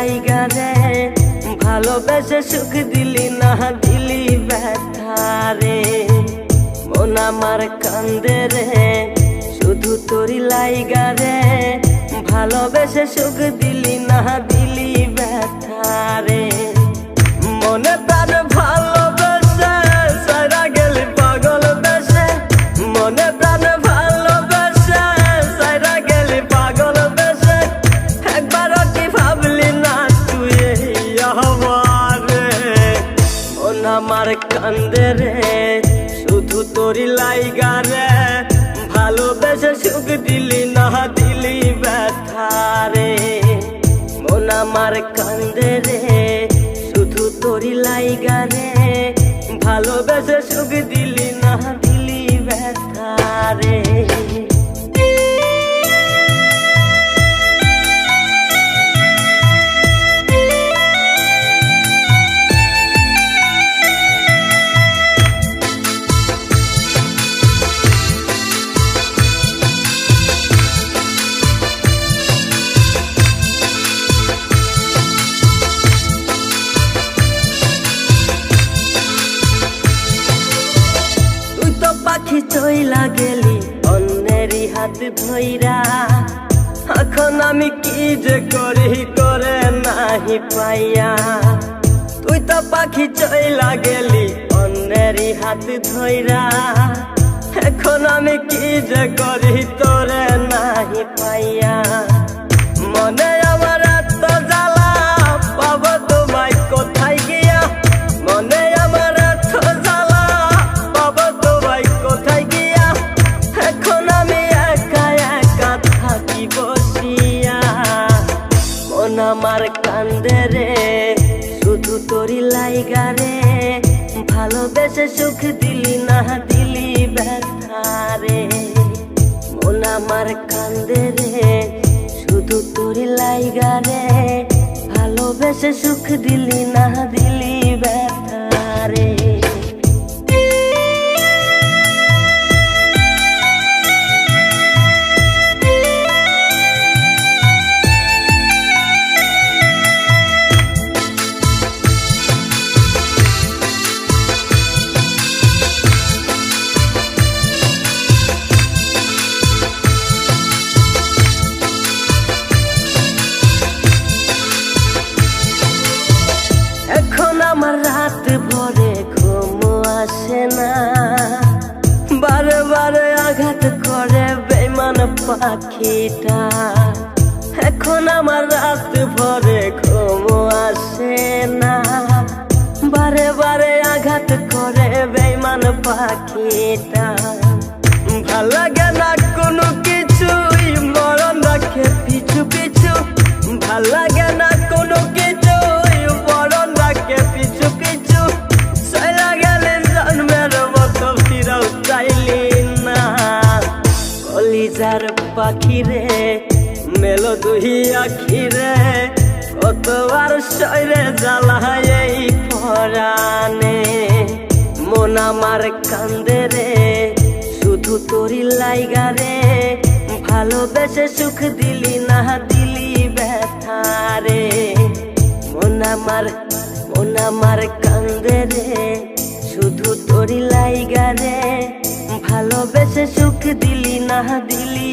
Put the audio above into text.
লাইগা রে ভালোবেসে সুখ দিলি না দিলি ব্যথা রে মন আমার কান্দে রে শুধু তোরি লাইগা রে ভালোবেসে সুখ দিলি না দিলি ব্যথা রে মনে প্রাণ ভালোবেসে সারা গেলি পাগল বেশে মনে প্রাণ ভালোবেসে সারা গেলি পাগল বেশে একবারও কি ভাবলি না তুই আমারে মন আমার কান্দে রে শুধু তোরি লাইগা রে ভালোবেসে সুখ দিলি না দিলি ব্যথা রে মন আমার কান্দে রে শুধু তোরি লাইগা রে ভালোবেসে সুখ দিলি না দিলি ব্যথা রে পাখি চইলা গেলি অন্যেরই হাত ধইরা এখন আমি কি যে করি করে নাহি পাইয়া তুই তো পাখি চইলা গেলি অন্যেরই হাত ধইরা এখন আমি কি যে করি তোরে নাহি পাইয়া মনে আমার এত জ্বালা পাবো তোমায় কোথায় গিয়া মনে আমার এত জ্বালা পাবো তোমায় কোথায় গিয়া এখন আমি একা একা থাকি বসিয়া মন আমার কান্দে রে শুধু তোরি লাইগা রে ভালোবেসে সুখ দিলি না দিলি ব্যথা রে মন আমার কান্দে রে শুধু তোরি লাইগা রে ভালোবেসে সুখ দিলি না দিলি ব্যথা রে এখন আমার রাত ভরে ঘুম আসে না বারে বারে আঘাত করে বেঈমান পাখিটা এখন আমার রাত ভরে ঘুম আসে না বারে বারে আঘাত করে বেঈমান পাখিটা ভাল লাগে না কোনো কিছুই মরণ রাখে পিছু পিছু ভাল লাগে না কোনো কিছু মরণ রাখে পিছু পিছু চলা গেলে জন্মের মতো ফিরাও চাইলি না কলিজার পাখি রে মেলো দুই আখি রে কতবার শরীরে জ্বালায় এই পরাণে মন আমার কান্দে রে শুধু তোরি লাইগা রে ভালোবেসে সুখ দিলি না দিলি ব্যথা রে মন আমার কান্দে রে শুধু তোরি লাইগা রে ভালোবেসে সুখ দিলি না দিলি